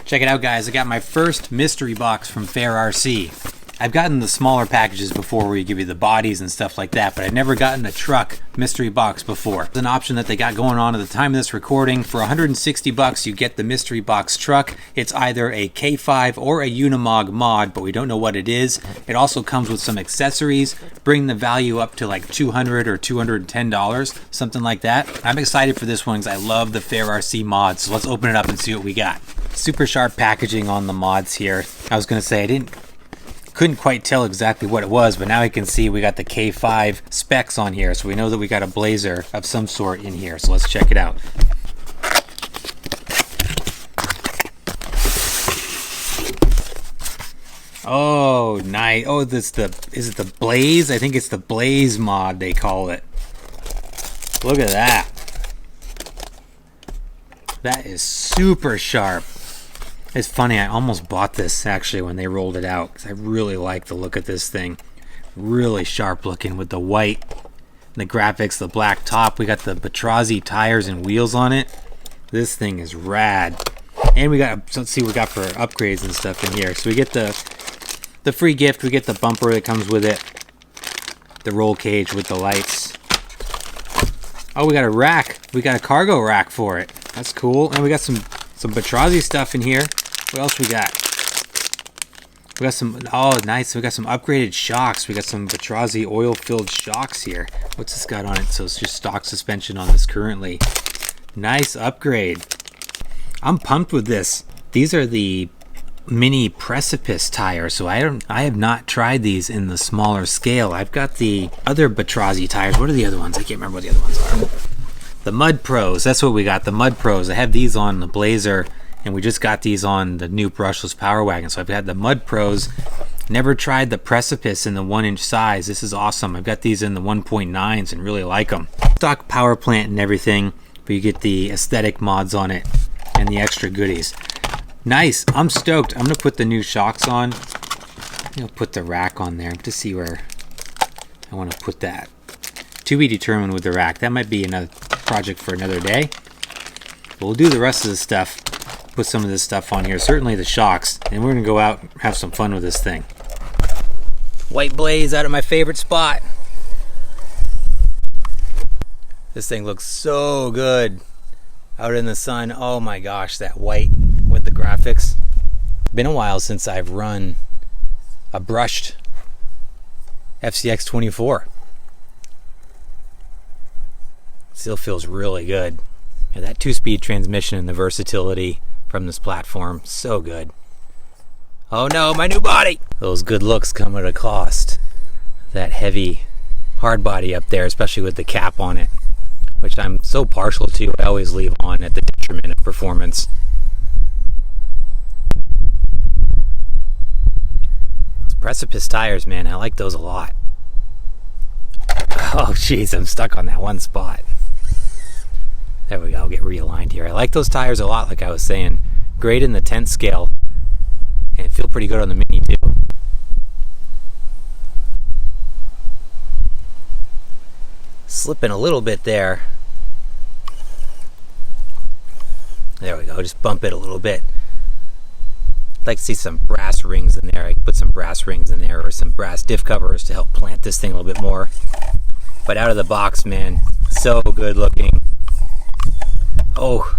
Check it out, guys. I got my first mystery box from Fair RC. I've gotten the smaller packages before where you give you the bodies and stuff like that, but I've never gotten a truck mystery box before. It's an option that they got going on at the time of this recording. For 160 bucks, you get the mystery box truck. It's either a K5 or a Unimog mod, but we don't know what it is. It also comes with some accessories, bringing the value up to like $200 or $210, something like that. I'm excited for this one because I love the Fair RC mods, so let's open it up and see what we got. Super sharp packaging on the mods here. I was going to say couldn't quite tell exactly what it was, but now I can see we got the K5 specs on here, so we know that we got a blazer of some sort in here. So let's check it out. Oh, nice. Oh, is it the Blaze? I think it's the Blaze mod they call it. Look at that. That is super sharp. It's funny, I almost bought this actually when they rolled it out because I really like the look of this thing. Really sharp looking with the white, the graphics, the black top. We got the Batrazi tires and wheels on it. This thing is rad. And we got, let's see what we got for upgrades and stuff in here. So we get the free gift, we get the bumper that comes with it, the roll cage with the lights. Oh, we got a rack. We got a cargo rack for it. That's cool. And we got some Batrazi stuff in here. What else we got? We got some, oh nice, we got some upgraded shocks. We got some Batrazi oil-filled shocks here. What's this got on it? So it's just stock suspension on this currently. Nice upgrade. I'm pumped with this. These are the mini precipice tires, so I have not tried these in the smaller scale. I've got the other Batrazi tires. What are the other ones? I can't remember what the other ones are. The Mud Pros, that's what we got, the Mud Pros. I have these on the Blazer, and we just got these on the new brushless Power Wagon. So I've had the Mud Pros. Never tried the Precipice in the 1-inch size. This is awesome. I've got these in the 1.9s and really like them. Stock power plant and everything, but you get the aesthetic mods on it and the extra goodies. Nice. I'm stoked. I'm going to put the new shocks on. I'll put the rack on there to see where I want to put that. To be determined with the rack. That might be another project for another day. But we'll do the rest of the stuff. Put some of this stuff on here. Certainly the shocks. And we're going to go out and have some fun with this thing. White Blaze out of my favorite spot. This thing looks so good out in the sun. Oh my gosh, that white with the graphics. Been a while since I've run a brushed FCX24. Still feels really good. And that 2-speed transmission and the versatility from this platform, so good. Oh no, my new body! Those good looks come at a cost. That heavy hard body up there, especially with the cap on it, which I'm so partial to, I always leave on at the detriment of performance. Those Precipice tires, man, I like those a lot. Oh jeez, I'm stuck on that one spot. There we go, I'll get realigned here. I like those tires a lot, like I was saying. Great in the 10th scale, and feel pretty good on the Mini too. Slipping a little bit there. There we go, just bump it a little bit. I'd like to see some brass rings in there. I can put some brass rings in there or some brass diff covers to help plant this thing a little bit more. But out of the box, man, so good looking. Oh,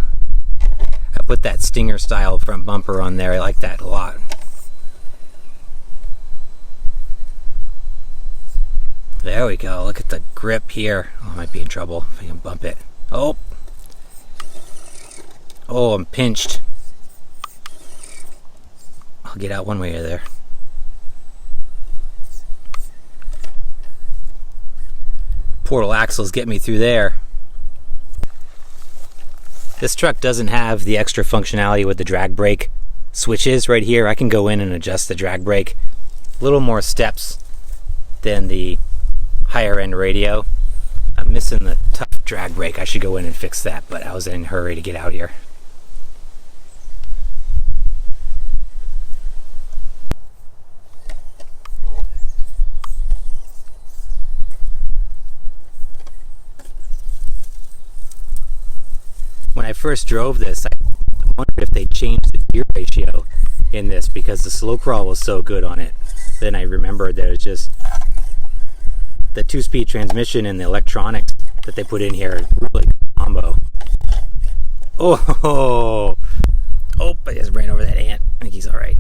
I put that Stinger style front bumper on there. I like that a lot. There we go. Look at the grip here. Oh, I might be in trouble if I can bump it. Oh, I'm pinched. I'll get out one way or there. Portal axles get me through there. This truck doesn't have the extra functionality with the drag brake switches right here. I can go in and adjust the drag brake. A little more steps than the higher end radio. I'm missing the tough drag brake. I should go in and fix that, but I was in a hurry to get out here. When I first drove this, I wondered if they changed the gear ratio in this because the slow crawl was so good on it. Then I remembered that it was just the 2-speed transmission and the electronics that they put in here. Really good combo. Oh, I just ran over that ant. I think he's all right.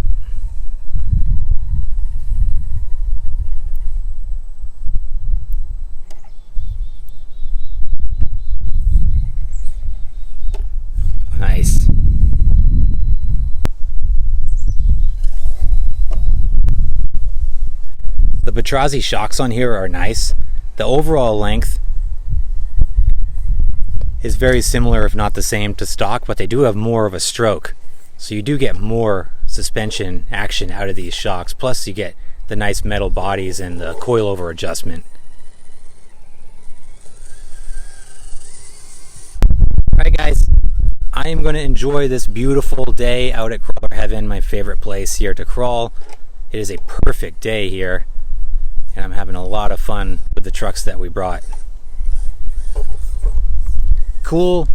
Nice. The Petrozzi shocks on here are nice. The overall length is very similar, if not the same, to stock, but they do have more of a stroke. So you do get more suspension action out of these shocks. Plus you get the nice metal bodies and the coilover adjustment. Alright guys, I am going to enjoy this beautiful day out at Crawler Heaven, my favorite place here to crawl. It is a perfect day here, and I'm having a lot of fun with the trucks that we brought. Cool.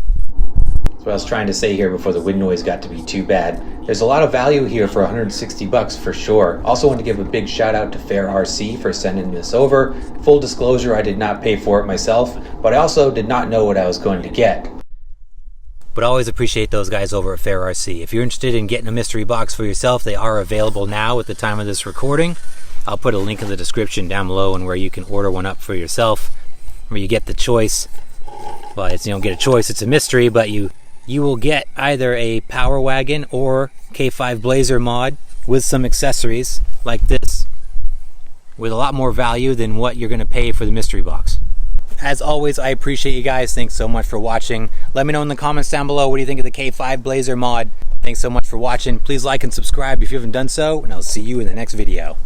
That's what I was trying to say here before the wind noise got to be too bad. There's a lot of value here for 160 bucks for sure. Also want to give a big shout out to Fair RC for sending this over. Full disclosure, I did not pay for it myself, but I also did not know what I was going to get. But I always appreciate those guys over at Fair RC. If you're interested in getting a mystery box for yourself, they are available now at the time of this recording. I'll put a link in the description down below and where you can order one up for yourself, where you get the choice. Well, you don't get a choice, it's a mystery, but you will get either a Power Wagon or K5 Blazer mod with some accessories like this, with a lot more value than what you're going to pay for the mystery box. As always, I appreciate you guys. Thanks so much for watching. Let me know in the comments down below what do you think of the K5 Blazer mod. Thanks so much for watching. Please like and subscribe if you haven't done so, and I'll see you in the next video.